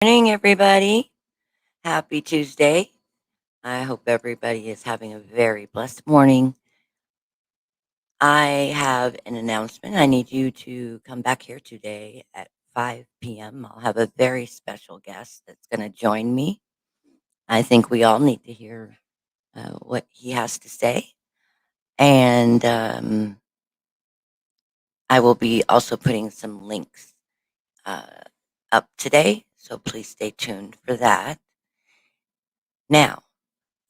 Morning, everybody. Happy Tuesday. I hope everybody is having a very blessed morning. I have an announcement. I need you to come back here today at 5 p.m. I'll have a very special guest that's going to join me. I think we all need to hear what he has to say. And I will be also putting some links uh, up today, so please stay tuned for that. Now,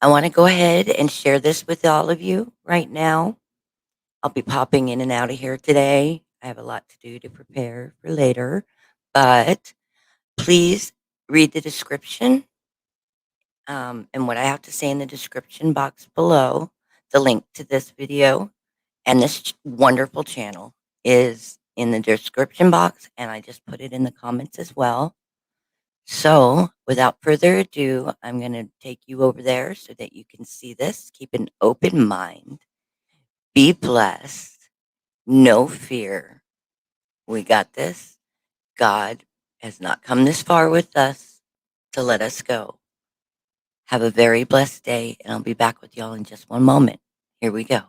I want to go ahead and share this with all of you right now. I'll be popping in and out of here today. I have a lot to do to prepare for later, but please read the description and what I have to say in the description box below. The link to this video and this wonderful channel is in the description box, and I just put it in the comments as well. So without further ado, I'm going to take you over there so that you can see this. Keep an open mind. Be blessed. No fear. We got this. God has not come this far with us to let us go. Have a very blessed day, and I'll be back with y'all in just one moment. Here we go.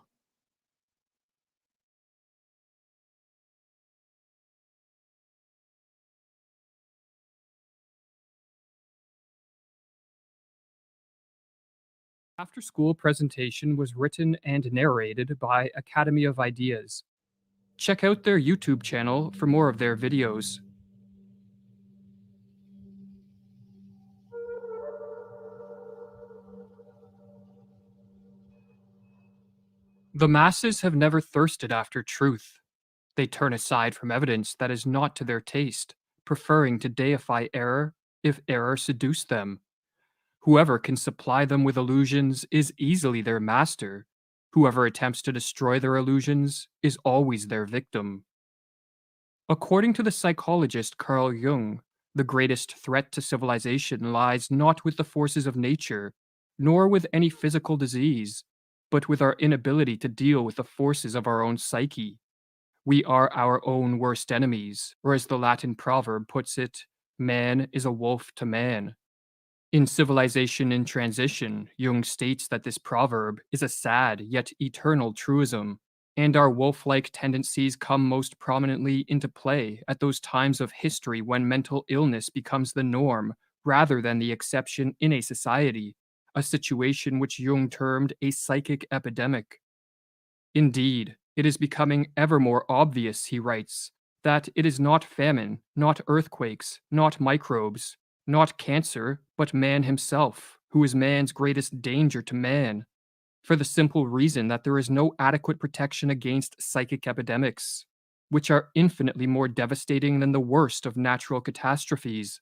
After-school presentation was written and narrated by Academy of Ideas. Check out their YouTube channel for more of their videos. The masses have never thirsted after truth. They turn aside from evidence that is not to their taste, preferring to deify error if error seduced them. Whoever can supply them with illusions is easily their master. Whoever attempts to destroy their illusions is always their victim. According to the psychologist Carl Jung, the greatest threat to civilization lies not with the forces of nature, nor with any physical disease, but with our inability to deal with the forces of our own psyche. We are our own worst enemies, or as the Latin proverb puts it, man is a wolf to man. In Civilization in Transition, Jung states that this proverb is a sad yet eternal truism, and our wolf-like tendencies come most prominently into play at those times of history when mental illness becomes the norm rather than the exception in a society, a situation which Jung termed a psychic epidemic. Indeed, it is becoming ever more obvious, he writes, that it is not famine, not earthquakes, not microbes, not cancer, but man himself, who is man's greatest danger to man, for the simple reason that there is no adequate protection against psychic epidemics, which are infinitely more devastating than the worst of natural catastrophes.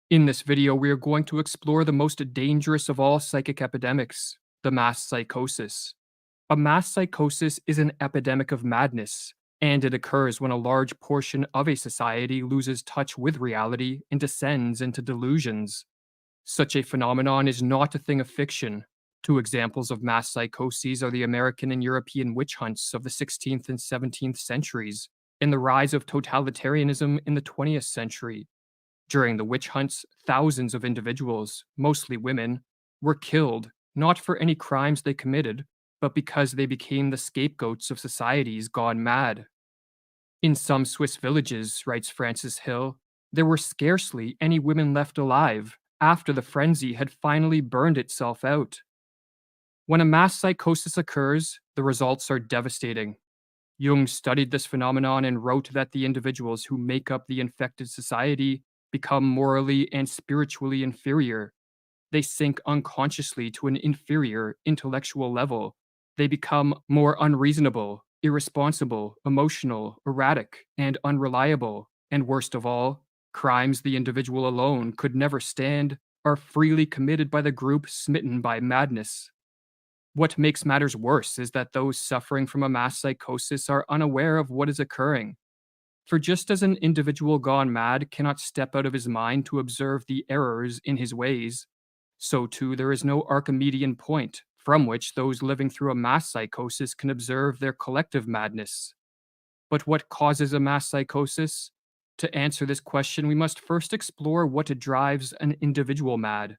In this video, we are going to explore the most dangerous of all psychic epidemics, the mass psychosis. A mass psychosis is an epidemic of madness, and it occurs when a large portion of a society loses touch with reality and descends into delusions. Such a phenomenon is not a thing of fiction. Two examples of mass psychoses are the American and European witch hunts of the 16th and 17th centuries, and the rise of totalitarianism in the 20th century. During the witch hunts, thousands of individuals, mostly women, were killed, not for any crimes they committed, but because they became the scapegoats of societies gone mad. In some Swiss villages, writes Francis Hill, there were scarcely any women left alive after the frenzy had finally burned itself out. When a mass psychosis occurs, the results are devastating. Jung studied this phenomenon and wrote that the individuals who make up the infected society become morally and spiritually inferior. They sink unconsciously to an inferior intellectual level. They become more unreasonable, irresponsible, emotional, erratic, and unreliable. And worst of all, crimes the individual alone could never stand are freely committed by the group smitten by madness. What makes matters worse is that those suffering from a mass psychosis are unaware of what is occurring. For just as an individual gone mad cannot step out of his mind to observe the errors in his ways, so too there is no Archimedean point from which those living through a mass psychosis can observe their collective madness. But what causes a mass psychosis? To answer this question, we must first explore what drives an individual mad.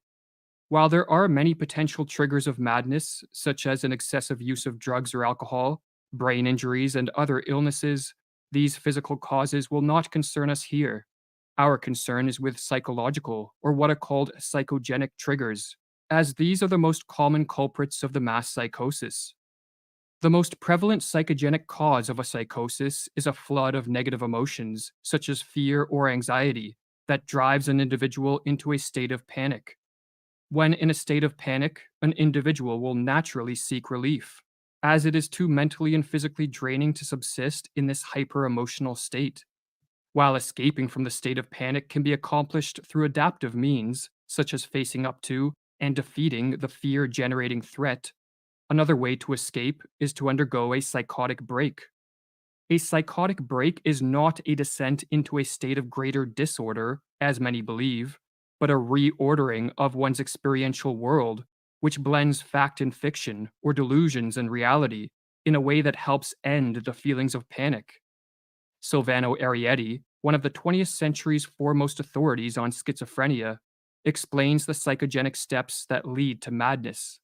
While there are many potential triggers of madness, such as an excessive use of drugs or alcohol, brain injuries, and other illnesses, these physical causes will not concern us here. Our concern is with psychological, or what are called psychogenic triggers, as these are the most common culprits of the mass psychosis. The most prevalent psychogenic cause of a psychosis is a flood of negative emotions, such as fear or anxiety, that drives an individual into a state of panic. When in a state of panic, an individual will naturally seek relief, as it is too mentally and physically draining to subsist in this hyper emotional state. While escaping from the state of panic can be accomplished through adaptive means, such as facing up to and defeating the fear generating threat, another way to escape is to undergo a psychotic break. A psychotic break is not a descent into a state of greater disorder, as many believe, but a reordering of one's experiential world, which blends fact and fiction, or delusions and reality, in a way that helps end the feelings of panic. Silvano Arietti, one of the 20th century's foremost authorities on schizophrenia, explains the psychogenic steps that lead to madness.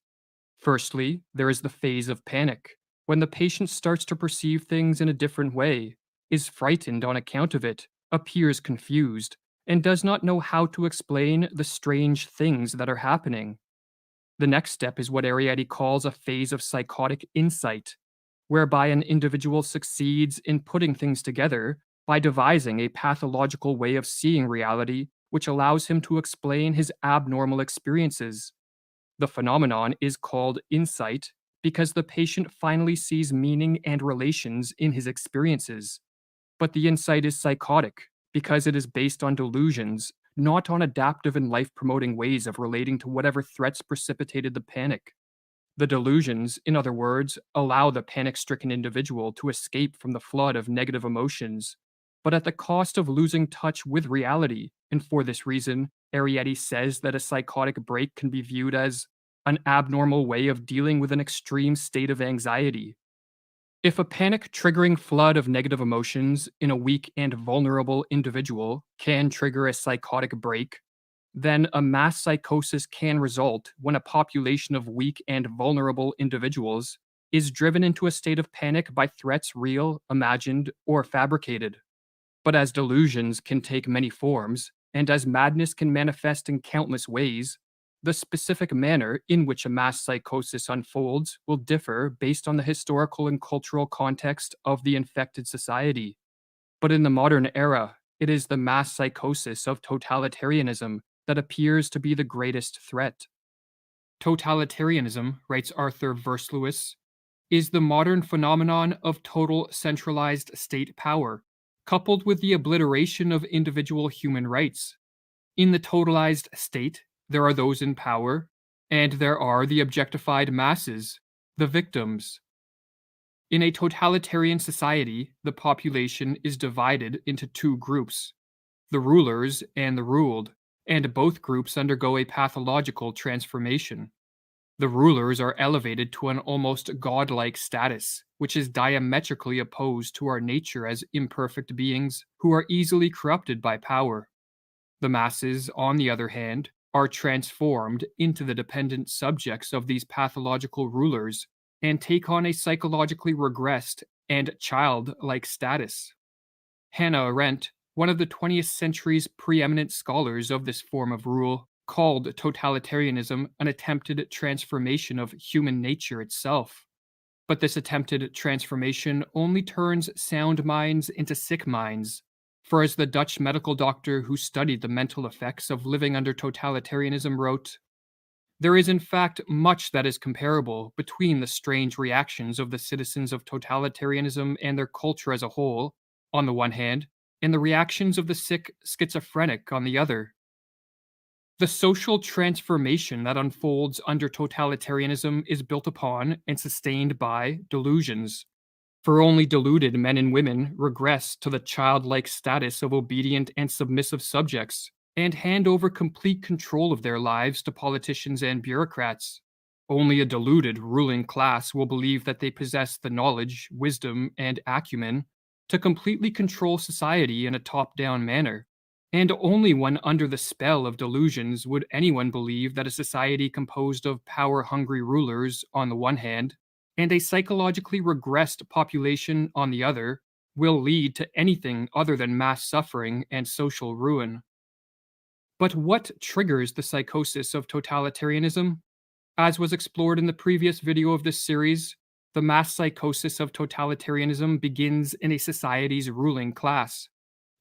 Firstly, there is the phase of panic, when the patient starts to perceive things in a different way, is frightened on account of it, appears confused, and does not know how to explain the strange things that are happening. The next step is what Arietti calls a phase of psychotic insight, whereby an individual succeeds in putting things together by devising a pathological way of seeing reality which allows him to explain his abnormal experiences. The phenomenon is called insight because the patient finally sees meaning and relations in his experiences. But the insight is psychotic because it is based on delusions, not on adaptive and life promoting ways of relating to whatever threats precipitated the panic. The delusions, in other words, allow the panic stricken individual to escape from the flood of negative emotions, but at the cost of losing touch with reality, and for this reason, Arietti says that a psychotic break can be viewed as an abnormal way of dealing with an extreme state of anxiety. If a panic triggering flood of negative emotions in a weak and vulnerable individual can trigger a psychotic break, then a mass psychosis can result when a population of weak and vulnerable individuals is driven into a state of panic by threats real, imagined, or fabricated. But as delusions can take many forms, and as madness can manifest in countless ways, the specific manner in which a mass psychosis unfolds will differ based on the historical and cultural context of the infected society. But in the modern era, it is the mass psychosis of totalitarianism that appears to be the greatest threat. Totalitarianism, writes Arthur Versluis, is the modern phenomenon of total centralized state power, coupled with the obliteration of individual human rights. In the totalized state, there are those in power, and there are the objectified masses, the victims. In a totalitarian society, the population is divided into two groups, the rulers and the ruled, and both groups undergo a pathological transformation. The rulers are elevated to an almost godlike status, which is diametrically opposed to our nature as imperfect beings who are easily corrupted by power. The masses, on the other hand, are transformed into the dependent subjects of these pathological rulers and take on a psychologically regressed and childlike status. Hannah Arendt, one of the 20th century's preeminent scholars of this form of rule, called totalitarianism an attempted transformation of human nature itself. But this attempted transformation only turns sound minds into sick minds. For as the Dutch medical doctor who studied the mental effects of living under totalitarianism wrote, there is in fact much that is comparable between the strange reactions of the citizens of totalitarianism and their culture as a whole, on the one hand, and the reactions of the sick schizophrenic on the other. The social transformation that unfolds under totalitarianism is built upon and sustained by delusions. For only deluded men and women regress to the childlike status of obedient and submissive subjects, and hand over complete control of their lives to politicians and bureaucrats. Only a deluded ruling class will believe that they possess the knowledge, wisdom, and acumen to to completely control society in a top-down manner. And only when under the spell of delusions would anyone believe that a society composed of power-hungry rulers on the one hand, and a psychologically regressed population on the other, will lead to anything other than mass suffering and social ruin. But what triggers the psychosis of totalitarianism? As was explored in the previous video of this series, the mass psychosis of totalitarianism begins in a society's ruling class.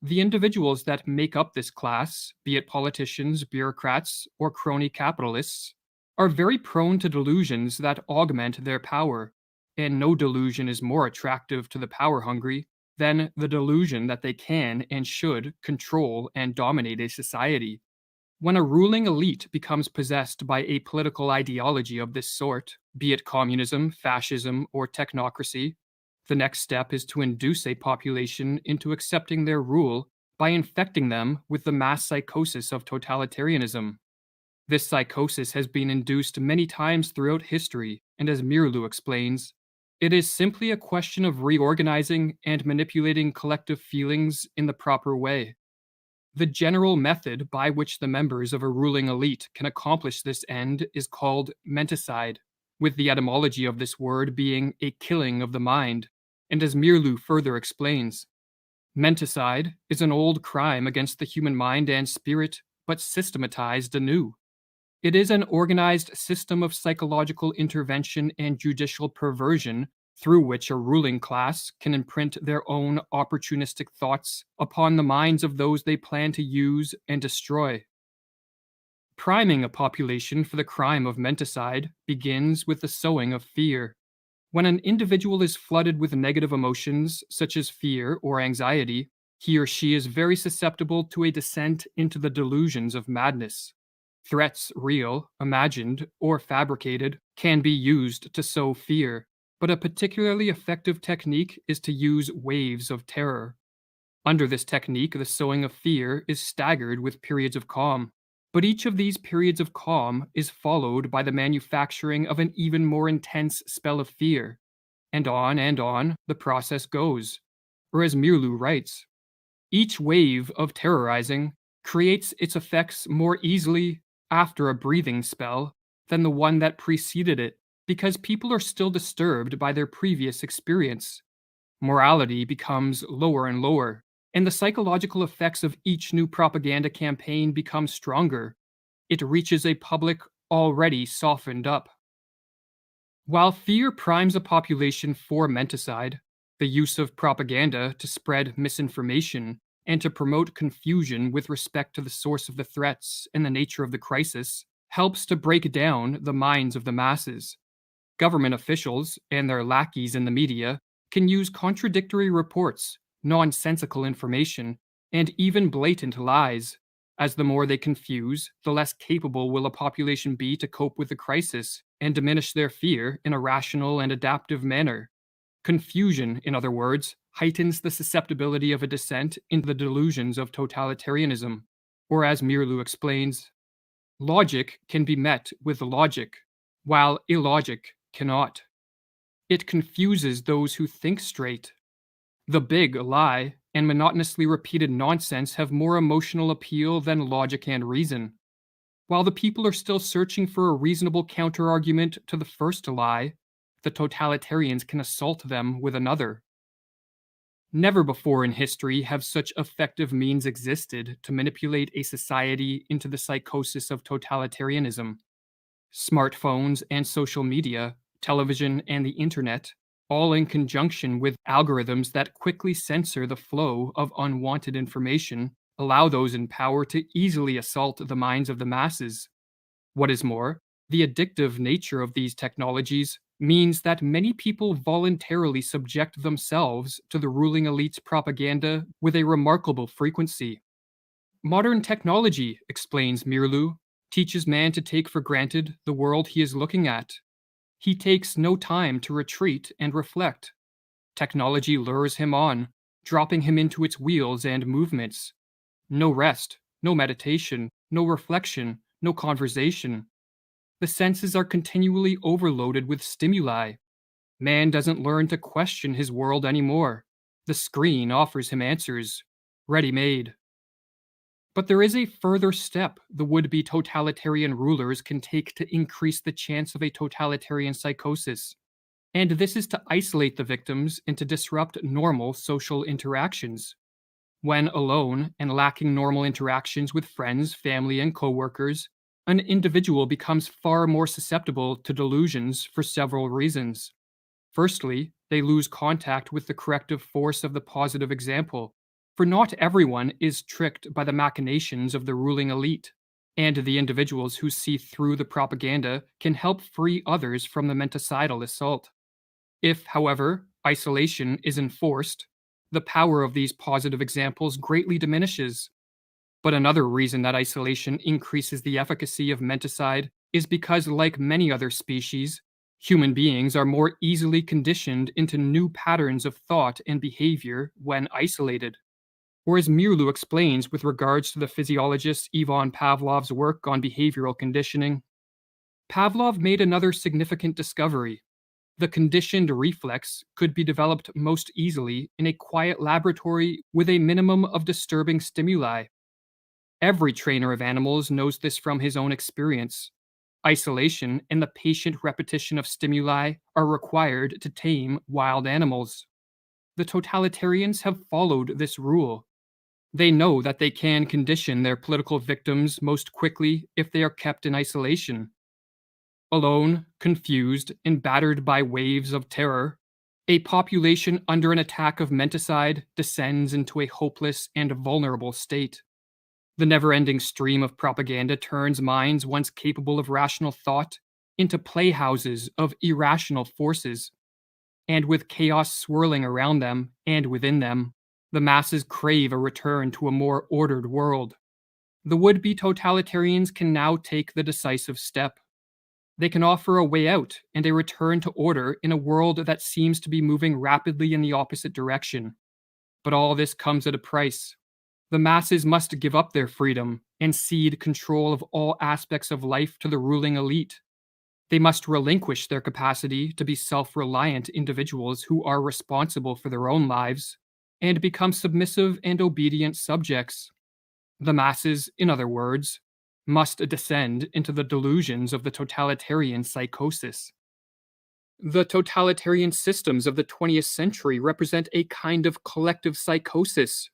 The individuals that make up this class, be it politicians, bureaucrats, or crony capitalists, are very prone to delusions that augment their power, and no delusion is more attractive to the power-hungry than the delusion that they can and should control and dominate a society. When a ruling elite becomes possessed by a political ideology of this sort, be it communism, fascism, or technocracy, the next step is to induce a population into accepting their rule by infecting them with the mass psychosis of totalitarianism. This psychosis has been induced many times throughout history, and as Mirlu explains, it is simply a question of reorganizing and manipulating collective feelings in the proper way. The general method by which the members of a ruling elite can accomplish this end is called menticide, with the etymology of this word being a killing of the mind, and as Mirlu further explains, menticide is an old crime against the human mind and spirit, but systematized anew. It is an organized system of psychological intervention and judicial perversion through which a ruling class can imprint their own opportunistic thoughts upon the minds of those they plan to use and destroy. Priming a population for the crime of menticide begins with the sowing of fear. When an individual is flooded with negative emotions, such as fear or anxiety, he or she is very susceptible to a descent into the delusions of madness. Threats, real, imagined, or fabricated, can be used to sow fear, but a particularly effective technique is to use waves of terror. Under this technique, the sowing of fear is staggered with periods of calm, but each of these periods of calm is followed by the manufacturing of an even more intense spell of fear, and on the process goes. Or as Mirlu writes, each wave of terrorizing creates its effects more easily after a breathing spell than the one that preceded it, because people are still disturbed by their previous experience. Morality becomes lower and lower, and the psychological effects of each new propaganda campaign become stronger. It reaches a public already softened up. While fear primes a population for menticide, the use of propaganda to spread misinformation and to promote confusion with respect to the source of the threats and the nature of the crisis helps to break down the minds of the masses. Government officials and their lackeys in the media can use contradictory reports, nonsensical information, and even blatant lies. As the more they confuse, the less capable will a population be to cope with the crisis and diminish their fear in a rational and adaptive manner. Confusion, in other words, heightens the susceptibility of a descent into the delusions of totalitarianism. Or as Mirlu explains, logic can be met with logic, while illogic cannot. It confuses those who think straight. The big lie and monotonously repeated nonsense have more emotional appeal than logic and reason. While the people are still searching for a reasonable counterargument to the first lie, the totalitarians can assault them with another. Never before in history have such effective means existed to manipulate a society into the psychosis of totalitarianism. Smartphones and social media, television and the internet, all in conjunction with algorithms that quickly censor the flow of unwanted information, allow those in power to easily assault the minds of the masses. What is more, the addictive nature of these technologies means that many people voluntarily subject themselves to the ruling elite's propaganda with a remarkable frequency. Modern technology, explains Mirlu, teaches man to take for granted the world he is looking at. He takes no time to retreat and reflect. Technology lures him on, dropping him into its wheels and movements. No rest, no meditation, no reflection, no conversation. The senses are continually overloaded with stimuli. Man doesn't learn to question his world anymore. The screen offers him answers, ready-made. But there is a further step the would-be totalitarian rulers can take to increase the chance of a totalitarian psychosis, and this is to isolate the victims and to disrupt normal social interactions. When alone and lacking normal interactions with friends, family, and coworkers, an individual becomes far more susceptible to delusions for several reasons. Firstly, they lose contact with the corrective force of the positive example, for not everyone is tricked by the machinations of the ruling elite, and the individuals who see through the propaganda can help free others from the menticidal assault. If, however, isolation is enforced, the power of these positive examples greatly diminishes. But another reason that isolation increases the efficacy of menticide is because, like many other species, human beings are more easily conditioned into new patterns of thought and behavior when isolated. Or as Mirlu explains with regards to the physiologist Ivan Pavlov's work on behavioral conditioning, Pavlov made another significant discovery. The conditioned reflex could be developed most easily in a quiet laboratory with a minimum of disturbing stimuli. Every trainer of animals knows this from his own experience. Isolation and the patient repetition of stimuli are required to tame wild animals. The totalitarians have followed this rule. They know that they can condition their political victims most quickly if they are kept in isolation. Alone, confused, and battered by waves of terror, a population under an attack of menticide descends into a hopeless and vulnerable state. The never-ending stream of propaganda turns minds once capable of rational thought into playhouses of irrational forces, and with chaos swirling around them and within them, the masses crave a return to a more ordered world. The would-be totalitarians can now take the decisive step. They can offer a way out and a return to order in a world that seems to be moving rapidly in the opposite direction. But all this comes at a price. The masses must give up their freedom and cede control of all aspects of life to the ruling elite. They must relinquish their capacity to be self-reliant individuals who are responsible for their own lives and become submissive and obedient subjects. The masses, in other words, must descend into the delusions of the totalitarian psychosis. The totalitarian systems of the 20th century represent a kind of collective psychosis.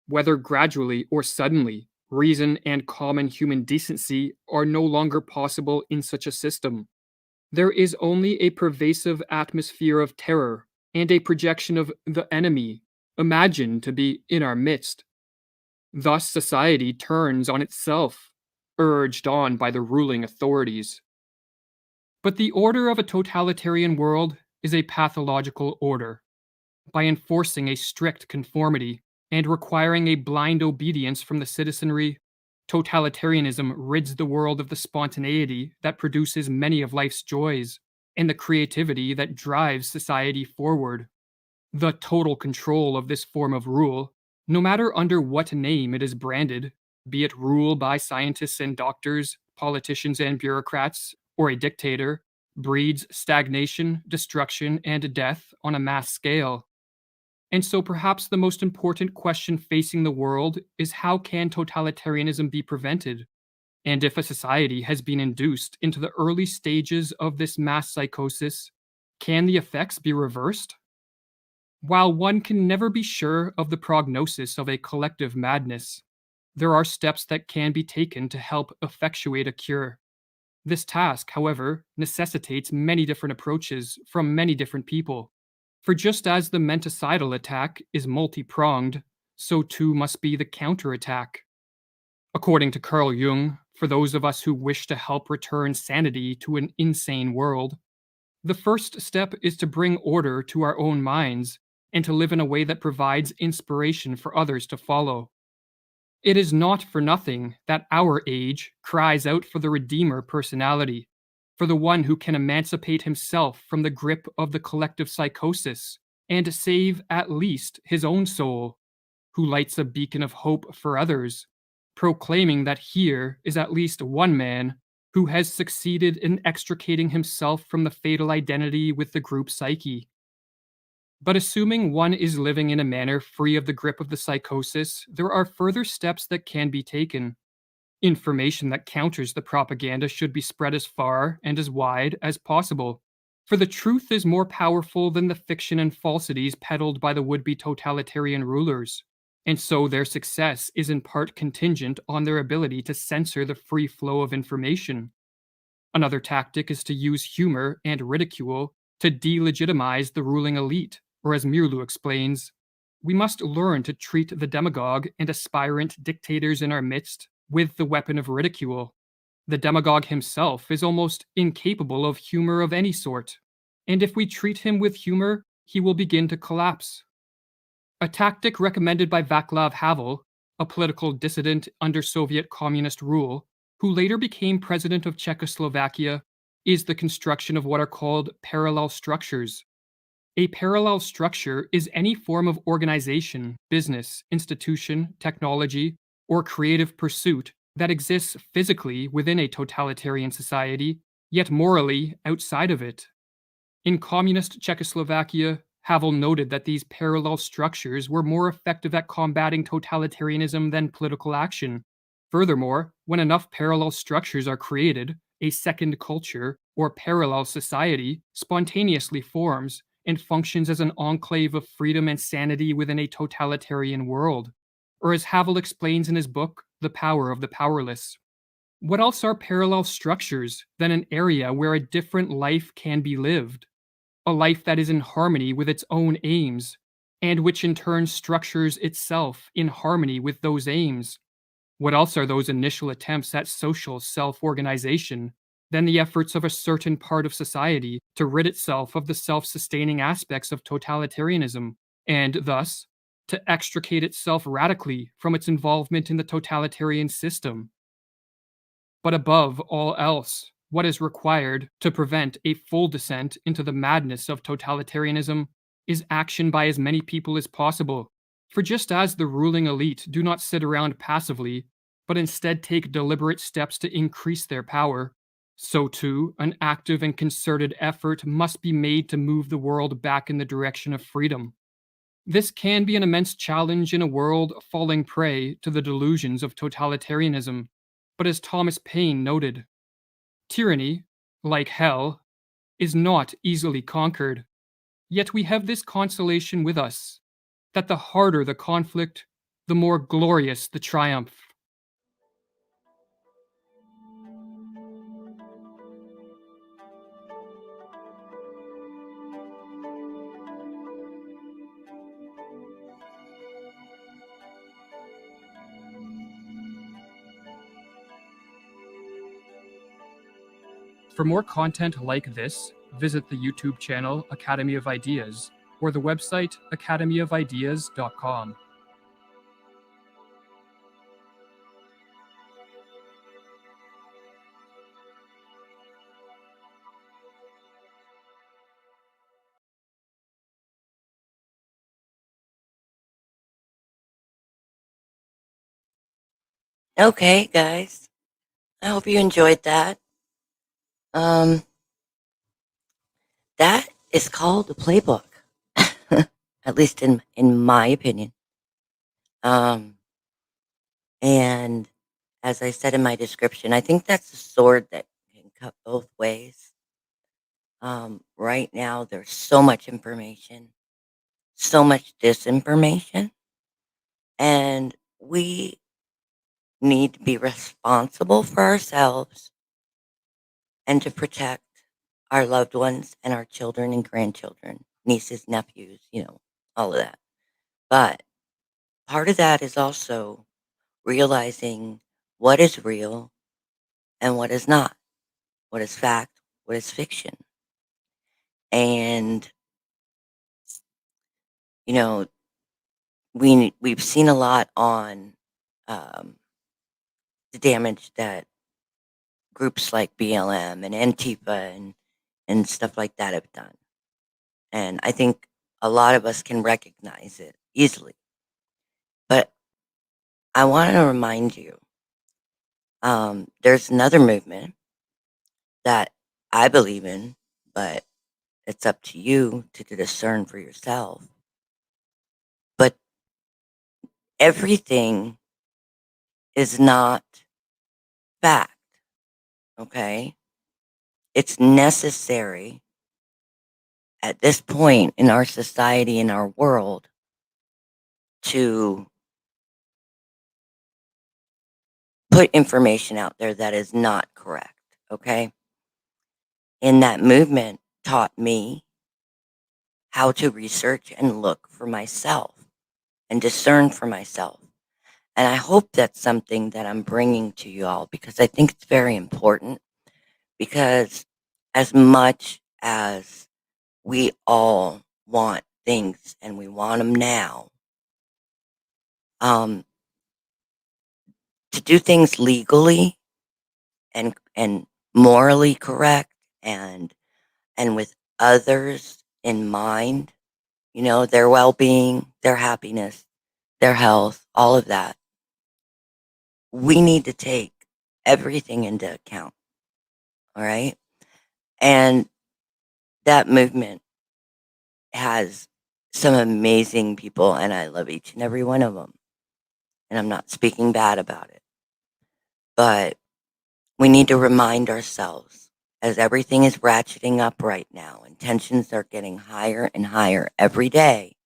Whether gradually or suddenly, reason and common human decency are no longer possible in such a system. There is only a pervasive atmosphere of terror and a projection of the enemy, imagined to be in our midst. Thus, society turns on itself, urged on by the ruling authorities. But the order of a totalitarian world is a pathological order. By enforcing a strict conformity and requiring a blind obedience from the citizenry, totalitarianism rids the world of the spontaneity that produces many of life's joys and the creativity that drives society forward. The total control of this form of rule, no matter under what name it is branded, be it rule by scientists and doctors, politicians and bureaucrats, or a dictator, breeds stagnation, destruction, and death on a mass scale. And so perhaps the most important question facing the world is how can totalitarianism be prevented? And if a society has been induced into the early stages of this mass psychosis, can the effects be reversed? While one can never be sure of the prognosis of a collective madness, there are steps that can be taken to help effectuate a cure. This task, however, necessitates many different approaches from many different people. For just as the menticidal attack is multi-pronged, so too must be the counterattack. According to Carl Jung, for those of us who wish to help return sanity to an insane world, the first step is to bring order to our own minds and to live in a way that provides inspiration for others to follow. It is not for nothing that our age cries out for the Redeemer personality, for the one who can emancipate himself from the grip of the collective psychosis and save at least his own soul, who lights a beacon of hope for others, proclaiming that here is at least one man who has succeeded in extricating himself from the fatal identity with the group psyche. But assuming one is living in a manner free of the grip of the psychosis, there are further steps that can be taken. Information that counters the propaganda should be spread as far and as wide as possible. For the truth is more powerful than the fiction and falsities peddled by the would be totalitarian rulers. And so their success is in part contingent on their ability to censor the free flow of information. Another tactic is to use humor and ridicule to delegitimize the ruling elite, or as Mirlu explains, we must learn to treat the demagogue and aspirant dictators in our midst with the weapon of ridicule. The demagogue himself is almost incapable of humor of any sort, and if we treat him with humor, he will begin to collapse. A tactic recommended by Václav Havel, a political dissident under Soviet communist rule, who later became president of Czechoslovakia, is the construction of what are called parallel structures. A parallel structure is any form of organization, business, institution, technology, or creative pursuit that exists physically within a totalitarian society, yet morally outside of it. In communist Czechoslovakia, Havel noted that these parallel structures were more effective at combating totalitarianism than political action. Furthermore, when enough parallel structures are created, a second culture, or parallel society, spontaneously forms and functions as an enclave of freedom and sanity within a totalitarian world. Or as Havel explains in his book, The Power of the Powerless. What else are parallel structures than an area where a different life can be lived? A life that is in harmony with its own aims, and which in turn structures itself in harmony with those aims. What else are those initial attempts at social self organization than the efforts of a certain part of society to rid itself of the self sustaining aspects of totalitarianism, and thus to extricate itself radically from its involvement in the totalitarian system? But above all else, what is required to prevent a full descent into the madness of totalitarianism is action by as many people as possible. For just as the ruling elite do not sit around passively, but instead take deliberate steps to increase their power, so too an active and concerted effort must be made to move the world back in the direction of freedom. This can be an immense challenge in a world falling prey to the delusions of totalitarianism. But as Thomas Paine noted, tyranny, like hell, is not easily conquered. Yet we have this consolation with us, that the harder the conflict, the more glorious the triumph. For more content like this, visit the YouTube channel Academy of Ideas or the website academyofideas.com. Okay, guys. I hope you enjoyed that. Um, that is called a playbook, at least in my opinion. Um, and as I said in my description, I think that's a sword that can cut both ways. Right now, there's so much information, so much disinformation, and we need to be responsible for ourselves and to protect our loved ones and our children and grandchildren, nieces, nephews, all of that. But part of that is also realizing what is real and what is not, what is fact, what is fiction. And, you know, we've seen a lot on um, the damage that groups like BLM and Antifa and stuff like that have done. And I think a lot of us can recognize it easily. But I want to remind you there's another movement that I believe in, but It's up to you to discern for yourself. But everything is not fact, okay? It's necessary at this point in our society, in our world, to put information out there that is not correct, okay? And that movement taught me how to research and look for myself and discern for myself. And I hope that's something that I'm bringing to you all because I think it's very important. Because as much as we all want things and we want them now, um, to do things legally and morally correct and with others in mind, you know, their well-being, their happiness, their health, all of that, we need to take everything into account. All right. And that movement has some amazing people, and I love each and every one of them. And I'm not speaking bad about it. But we need to remind ourselves, as everything is ratcheting up right now and tensions are getting higher and higher every day,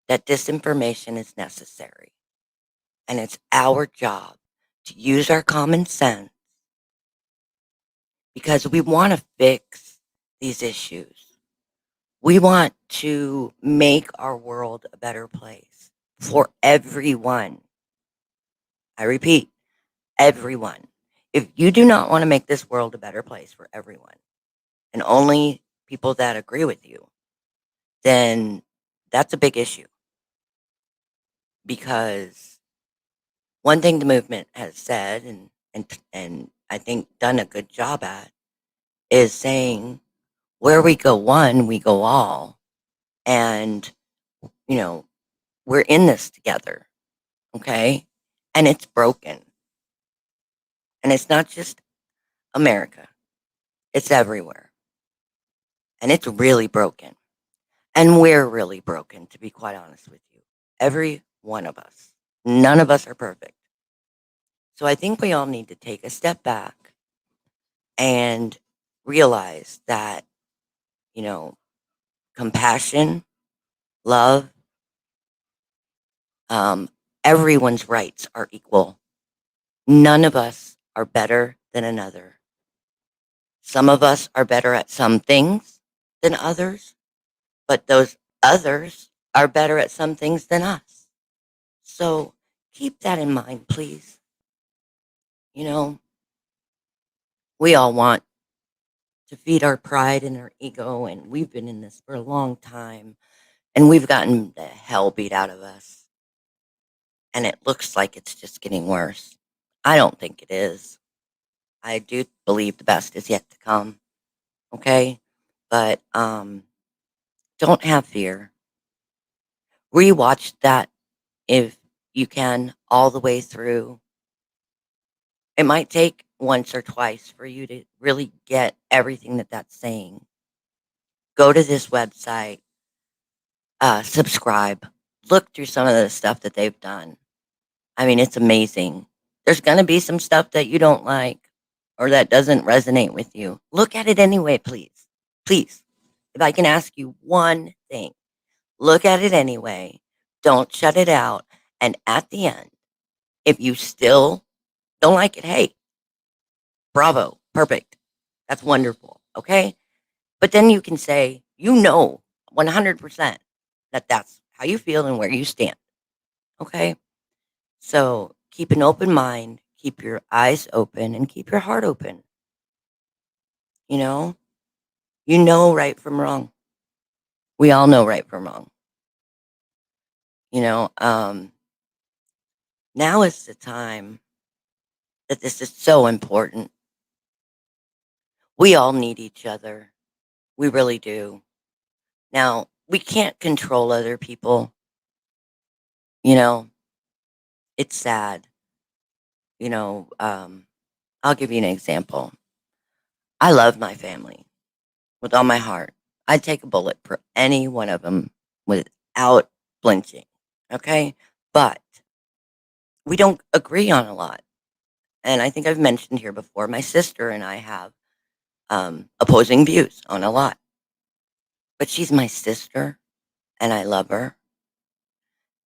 that disinformation is necessary. And it's our job to use our common sense because we want to fix these issues. We want to make our world a better place for everyone. I repeat, everyone. If you do not want to make this world a better place for everyone and only people that agree with you, then that's a big issue. Because one thing the movement has said and I think done a good job at is saying where we go one, we go all. And, you know, we're in this together. Okay. And it's broken. And it's not just America, it's everywhere. And it's really broken. And we're really broken, to be quite honest with you. Every one of us. None of us are perfect. So I think we all need to take a step back and realize that, you know, compassion, love, um, everyone's rights are equal. None of us are better than another. Some of us are better at some things than others, but those others are better at some things than us. So keep that in mind, please. You know, we all want to feed our pride and our ego, and we've been in this for a long time, and we've gotten the hell beat out of us. And it looks like it's just getting worse. I don't think it is. I do believe the best is yet to come. Okay? But don't have fear. Rewatch that if you can all the way through. It might take once or twice for you to really get everything that that's saying. Go to this website, subscribe, look through some of the stuff that they've done. I mean, it's amazing. There's going to be some stuff that you don't like or that doesn't resonate with you. Look at it anyway, please. Please. If I can ask you one thing, look at it anyway. Don't shut it out. And at the end, if you still don't like it, hey, bravo, perfect. That's wonderful. Okay. But then you can say, 100% that that's how you feel and where you stand. Okay. So keep an open mind, keep your eyes open, and keep your heart open. You know, you know right from wrong. We all know right from wrong. You know, now is the time that this is so important. We all need each other. We really do. Now, we can't control other people. You know, it's sad. You know, I'll give you an example. I love my family with all my heart. I'd take a bullet for any one of them without flinching. Okay. But we don't agree on a lot. And I think I've mentioned here before, my sister and I have opposing views on a lot. But she's my sister and I love her.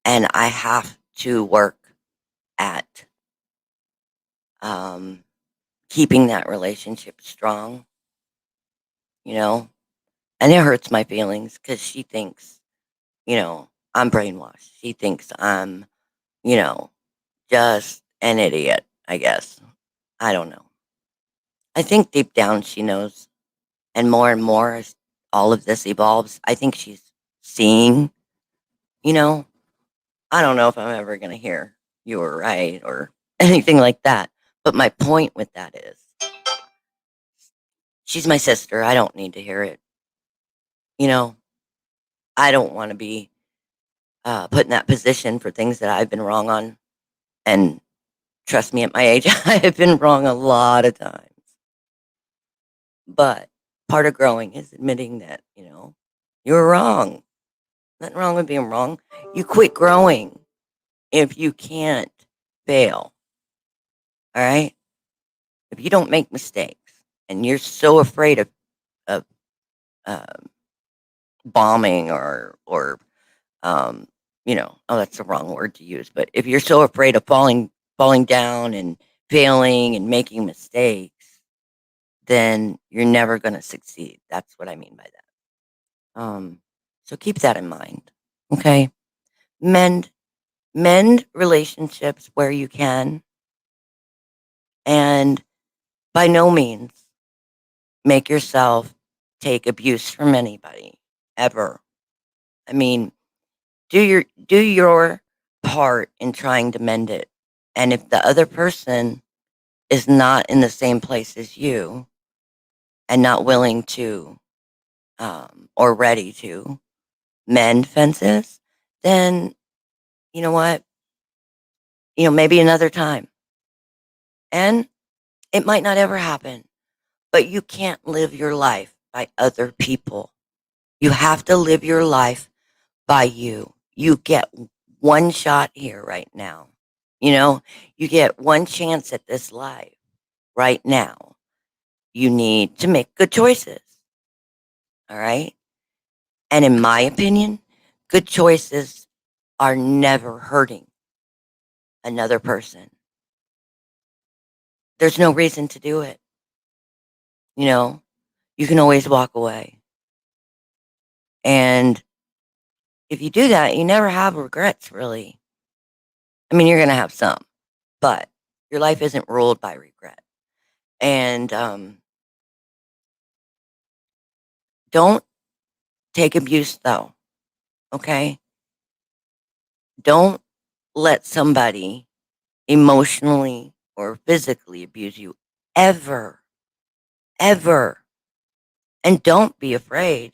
And I have to work at um, keeping that relationship strong, you know? And it hurts my feelings because she thinks, I'm brainwashed. She thinks I'm, you know, just an idiot, I guess. I don't know. I think deep down she knows. And more as all of this evolves, I think she's seeing, you know, I don't know if I'm ever going to hear you were right or anything like that. But my point with that is she's my sister. I don't need to hear it. You know, I don't want to be put in that position for things that I've been wrong on. And trust me, at my age, I have been wrong a lot of times. But part of growing is admitting that, you were wrong. Nothing wrong with being wrong. You quit growing if you can't fail. All right. If you don't make mistakes and you're so afraid of um, bombing or oh, that's the wrong word to use. But if you're so afraid of falling down and failing and making mistakes, then you're never going to succeed. That's what I mean by that. So keep that in mind. Okay. Mend mend relationships where you can, and by no means make yourself take abuse from anybody ever. I mean, do your part in trying to mend it. And if the other person is not in the same place as you and not willing to or ready to mend fences, then you know what? Maybe another time. And it might not ever happen, but you can't live your life by other people. You have to live your life by you. You get one shot here right now. You know, you get one chance at this life right now. You need to make good choices. All right. And in my opinion, good choices are never hurting another person. There's no reason to do it. You know, you can always walk away. And if you do that, you never have regrets, really. I mean, you're going to have some, but your life isn't ruled by regret. And don't take abuse, though. Okay. Don't let somebody emotionally or physically abuse you ever, ever. And don't be afraid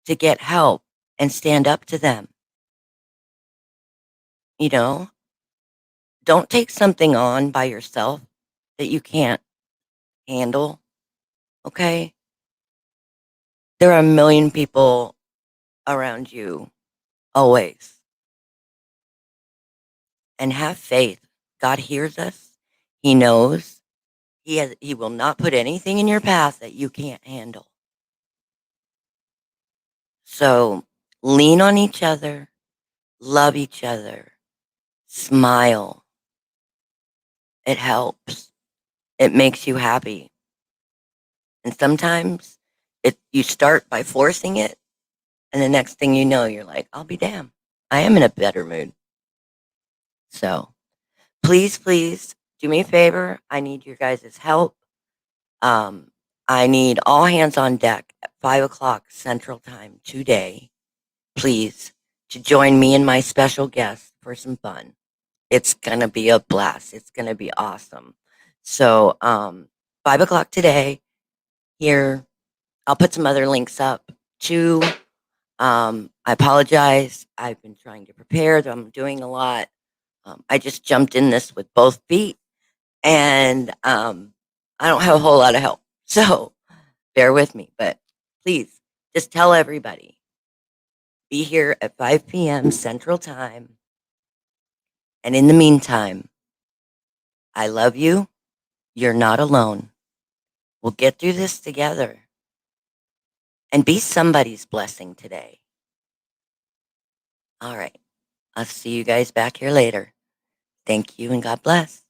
to get help and stand up to them. You know, don't take something on by yourself that you can't handle. Okay. There are a million people around you always. And have faith. God hears us. He knows. He will not put anything in your path that you can't handle. So lean on each other, love each other, smile. It helps. It makes you happy. And sometimes you start by forcing it, and the next thing you know, you're like, I'll be damned. I am in a better mood. So please, please do me a favor. I need your guys' help. Um, I need all hands on deck at 5 o'clock Central Time today, please, to join me and my special guest for some fun. It's going to be a blast. It's going to be awesome. So, 5 o'clock today here. I'll put some other links up too. I apologize. I've been trying to prepare. I'm doing a lot. I just jumped in this with both feet, and I don't have a whole lot of help. So bear with me, but please Just tell everybody. Be here at 5 p.m. Central Time. And in the meantime, I love you. You're not alone. We'll get through this together. And be somebody's blessing today. All right. I'll see you guys back here later. Thank you and God bless.